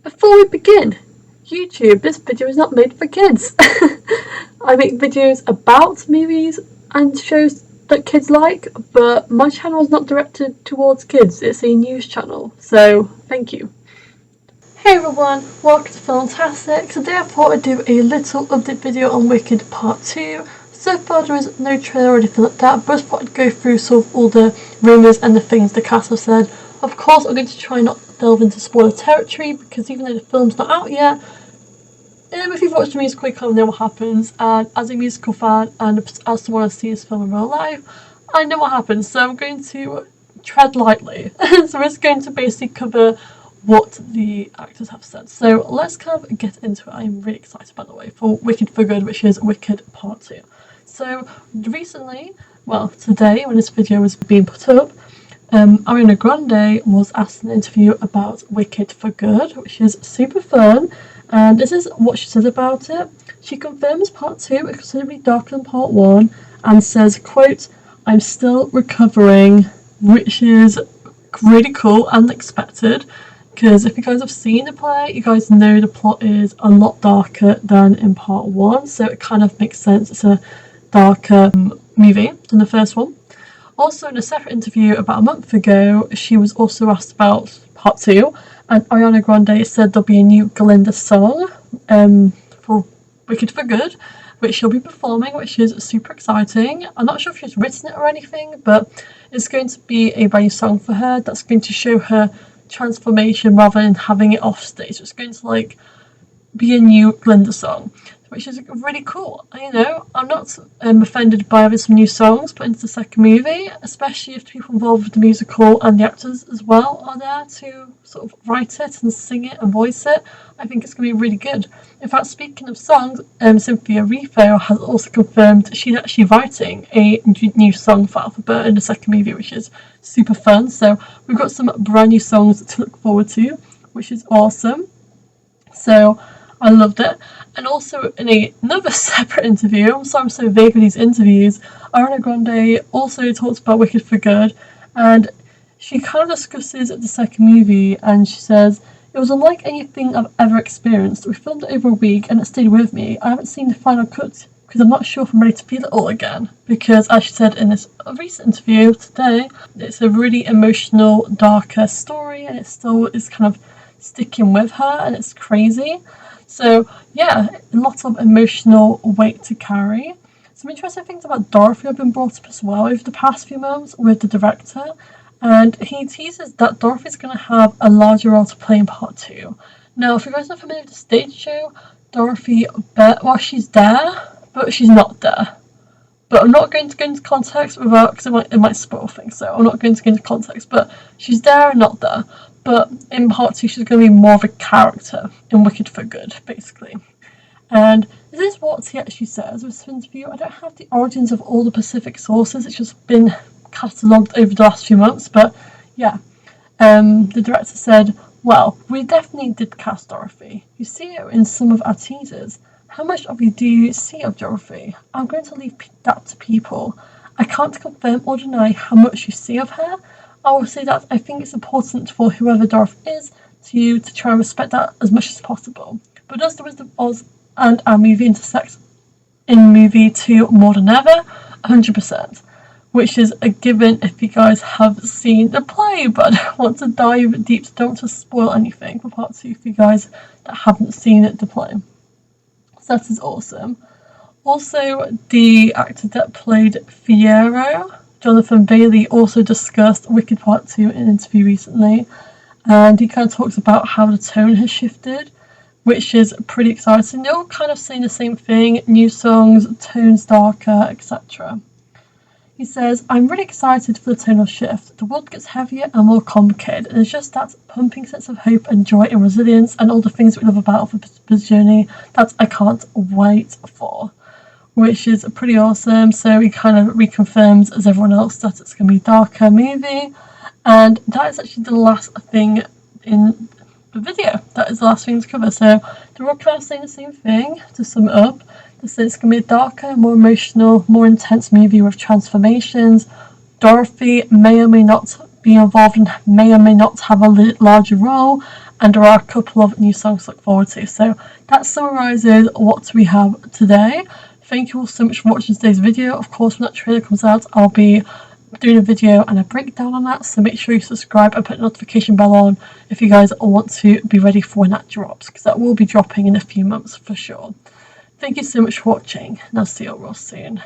Before we begin, YouTube, this video is not made for kids. I make videos about movies and shows that kids like, but my channel is not directed towards kids. It's a news channel, so thank you. Hey everyone, welcome to Filmtastic. Today I thought I'd do a little update video on Wicked Part 2. So far there is no trailer or anything like that, but I just thought I'd go through sort of all the rumours and the things the cast have said. Of course I'm going to try not to delve into spoiler territory, because even though the film's not out yet, if you've watched the musical you kind of know what happens, and as a musical fan and as someone who's seen this film in real life, I know what happens, so I'm going to tread lightly. So it's going to basically cover what the actors have said. So let's kind of get into it. I'm really excited, by the way, for Wicked for Good, which is Wicked Part 2. So recently, well today when this video was being put up, Ariana Grande was asked in an interview about Wicked for Good, which is super fun, and this is what she said about it. She confirms Part 2 is considerably darker than Part 1 and says, quote, "I'm still recovering," which is really cool and unexpected, because if you guys have seen the play, you guys know the plot is a lot darker than in Part 1, so it kind of makes sense. It's a darker movie than the first one. Also, in a separate interview about a month ago, she was also asked about Part 2, and Ariana Grande said there'll be a new Glinda song for Wicked for Good, which she'll be performing, which is super exciting. I'm not sure if she's written it or anything, but it's going to be a brand new song for her that's going to show her transformation rather than having it off stage. It's going to be a new Glinda song, which is really cool. You know, I'm not offended by having some new songs put into the second movie, especially if the people involved with the musical and the actors as well are there to sort of write it and sing it and voice it. I think it's going to be really good. In fact, speaking of songs, Cynthia Erivo has also confirmed she's actually writing a new song for Alphabet in the second movie, which is super fun. So we've got some brand new songs to look forward to, which is awesome. So I loved it. And also in another separate interview, I'm sorry I'm so vague with these interviews, Ariana Grande also talks about Wicked for Good, and she kind of discusses the second movie, and she says, "It was unlike anything I've ever experienced. We filmed it over a week and it stayed with me. I haven't seen the final cut because I'm not sure if I'm ready to feel it all again." Because as she said in this recent interview today, it's a really emotional, darker story, and it still is kind of sticking with her, and it's crazy. So yeah, a lot of emotional weight to carry. Some interesting things about Dorothy have been brought up as well over the past few months with the director, and he teases that Dorothy's going to have a larger role to play in Part 2. Now, if you guys are familiar with the stage show, Dorothy, well, she's there, but she's not there. But I'm not going to go into context without, because it might spoil things, so I'm not going to go into context, but she's there and not there. But in Part 2 she's going to be more of a character in Wicked for Good, basically. And this is what he actually says with this interview. I don't have the origins of all the specific sources, it's just been catalogued over the last few months, but yeah. The director said, "Well, we definitely did cast Dorothy. You see it in some of our teasers. How much of you do you see of Dorothy? I'm going to leave that to people. I can't confirm or deny how much you see of her. I will say that I think it's important for whoever Dorothy is to try and respect that as much as possible. But does the Wizard of Oz and our movie intersect in movie 2 more than ever? 100%. Which is a given if you guys have seen the play, but I don't want to dive deep, so don't want to spoil anything for Part 2 for you guys that haven't seen the play. So that is awesome. Also, the actor that played Fiyero, Jonathan Bailey, also discussed Wicked Part 2 in an interview recently, and he kind of talks about how the tone has shifted, which is pretty exciting. They're all kind of saying the same thing: new songs, tones darker, etc. He says, "I'm really excited for the tonal shift. The world gets heavier and more complicated, and it's just that pumping sense of hope and joy and resilience and all the things we love about the journey that I can't wait for." Which is pretty awesome. So he kind of reconfirms, as everyone else, that it's going to be a darker movie. And that is actually the last thing in the video. That is the last thing to cover. So they're all kind of saying the same thing, to sum it up. They say it's going to be a darker, more emotional, more intense movie with transformations. Dorothy may or may not be involved and may or may not have a larger role. and there are a couple of new songs to look forward to. So that summarises what we have today. Thank you all so much for watching today's video. Of course, when that trailer comes out, I'll be doing a video and a breakdown on that, so make sure you subscribe and put the notification bell on if you guys want to be ready for when that drops, because that will be dropping in a few months for sure. Thank you so much for watching, and I'll see you all real soon.